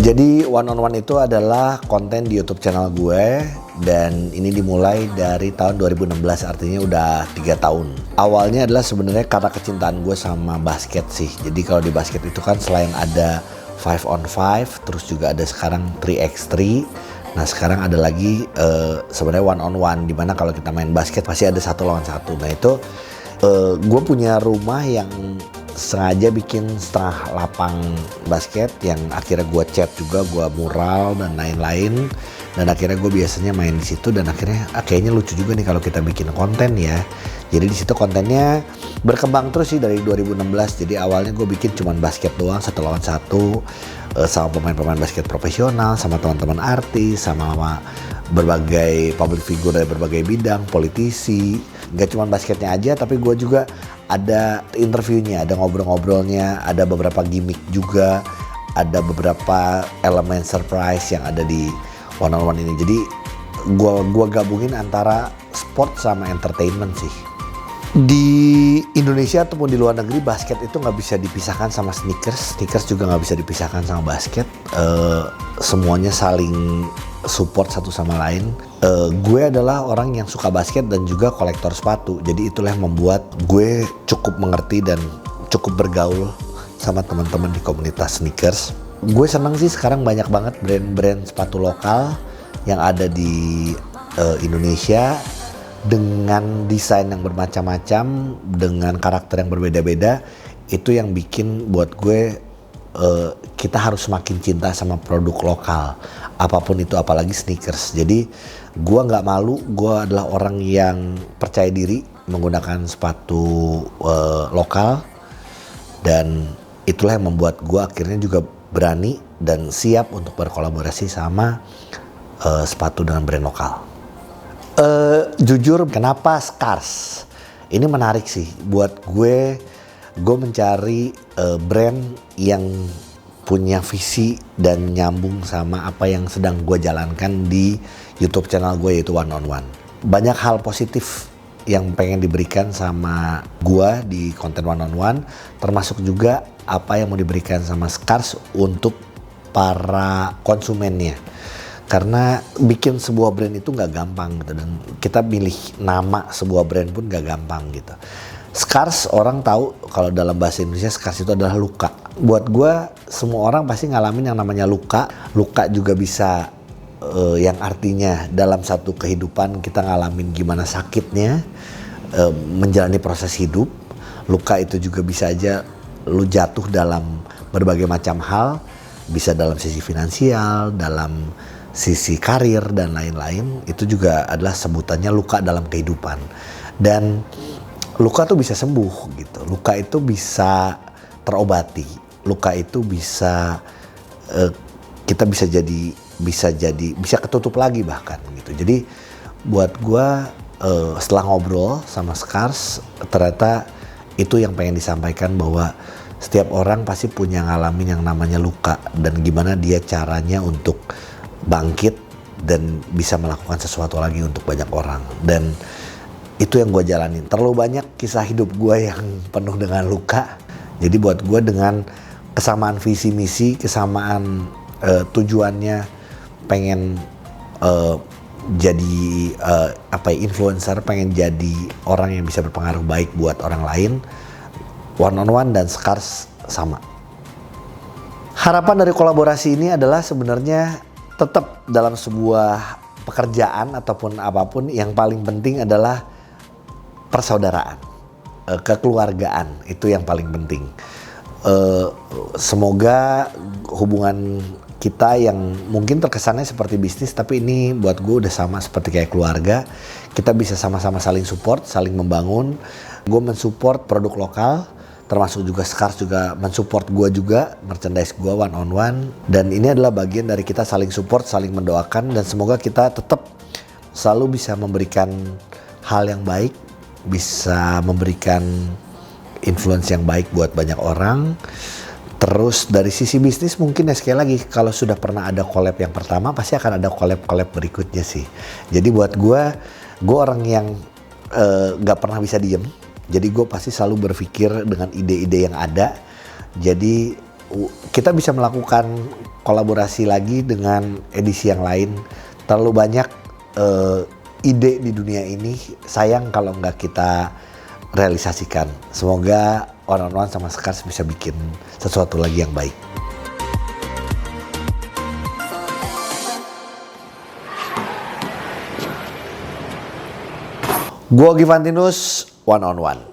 Jadi One on One itu adalah konten di YouTube channel gue dan ini dimulai dari tahun 2016, artinya udah 3 tahun. Awalnya adalah sebenarnya karena kecintaan gue sama basket sih. Jadi kalau di basket itu kan selain ada 5 on 5, terus juga ada sekarang 3x3. Nah sekarang ada lagi sebenarnya one on one, dimana kalau kita main basket pasti ada 1 lawan 1. Nah itu gue punya rumah yang sengaja bikin setengah lapang basket yang akhirnya gue cat juga, gue mural dan lain-lain, dan akhirnya gue biasanya main di situ dan akhirnya kayaknya lucu juga nih kalau kita bikin konten ya. Jadi di situ kontennya berkembang terus sih dari 2016. Jadi awalnya gue bikin cuman basket doang 1 lawan 1 sama pemain-pemain basket profesional, sama teman-teman artis, sama berbagai public figure dari berbagai bidang, politisi. Gak cuma basketnya aja, tapi gue juga ada interviewnya, ada ngobrol-ngobrolnya, ada beberapa gimmick juga, ada beberapa elemen surprise yang ada di One on One ini. Jadi gue gabungin antara sport sama entertainment sih. Di Indonesia ataupun di luar negeri, basket itu nggak bisa dipisahkan sama sneakers, sneakers juga nggak bisa dipisahkan sama basket. Semuanya saling support satu sama lain. Gue adalah orang yang suka basket dan juga kolektor sepatu, jadi itulah yang membuat gue cukup mengerti dan cukup bergaul sama teman-teman di komunitas sneakers. Gue seneng sih sekarang banyak banget brand-brand sepatu lokal yang ada di Indonesia dengan desain yang bermacam-macam, dengan karakter yang berbeda-beda. Itu yang bikin buat gue kita harus semakin cinta sama produk lokal, apapun itu, apalagi sneakers. Jadi gue nggak malu, gue adalah orang yang percaya diri menggunakan sepatu lokal, dan itulah yang membuat gue akhirnya juga berani dan siap untuk berkolaborasi sama sepatu dengan brand lokal. Jujur, kenapa Scars? Ini menarik sih buat gue. Gue mencari brand yang punya visi dan nyambung sama apa yang sedang gue jalankan di YouTube channel gue, yaitu One on One. Banyak hal positif yang pengen diberikan sama gue di konten One on One, termasuk juga apa yang mau diberikan sama Scars untuk para konsumennya. Karena bikin sebuah brand itu gak gampang gitu, dan kita milih nama sebuah brand pun gak gampang gitu. Scars, orang tahu kalau dalam bahasa Indonesia scars itu adalah luka. Buat gue, semua orang pasti ngalamin yang namanya luka. Luka juga bisa yang artinya dalam satu kehidupan kita ngalamin gimana sakitnya menjalani proses hidup. Luka itu juga bisa aja lu jatuh dalam berbagai macam hal, bisa dalam sisi finansial, dalam sisi karir dan lain-lain. Itu juga adalah sebutannya luka dalam kehidupan. Dan luka tuh bisa sembuh gitu. Luka itu bisa terobati. Luka itu bisa kita bisa ketutup lagi bahkan gitu. Jadi buat gua setelah ngobrol sama Scars, ternyata itu yang pengen disampaikan, bahwa setiap orang pasti punya ngalamin yang namanya luka, dan gimana dia caranya untuk bangkit dan bisa melakukan sesuatu lagi untuk banyak orang. Dan itu yang gue jalanin. Terlalu banyak kisah hidup gue yang penuh dengan luka. Jadi buat gue, dengan kesamaan visi misi, kesamaan tujuannya pengen jadi influencer, pengen jadi orang yang bisa berpengaruh baik buat orang lain, One on One dan Scars sama. Harapan dari kolaborasi ini adalah sebenarnya tetap dalam sebuah pekerjaan ataupun apapun, yang paling penting adalah persaudaraan, kekeluargaan, itu yang paling penting. Semoga hubungan kita yang mungkin terkesannya seperti bisnis, tapi ini buat gue udah sama seperti kayak keluarga. Kita bisa sama-sama saling support, saling membangun. Gue mensupport produk lokal, termasuk juga Scars juga mensupport gue juga, merchandise gue One on One. Dan ini adalah bagian dari kita saling support, saling mendoakan, dan semoga kita tetap selalu bisa memberikan hal yang baik, bisa memberikan influence yang baik buat banyak orang. Terus dari sisi bisnis mungkin ya, sekali lagi, kalau sudah pernah ada collab yang pertama, pasti akan ada collab berikutnya sih. Jadi buat gue orang yang gak pernah bisa diem. Jadi gue pasti selalu berpikir dengan ide-ide yang ada. Jadi kita bisa melakukan kolaborasi lagi dengan edisi yang lain. Terlalu banyak ide di dunia ini, sayang kalau nggak kita realisasikan. Semoga One on One sama Scars bisa bikin sesuatu lagi yang baik. Gua Givantinus, One on One.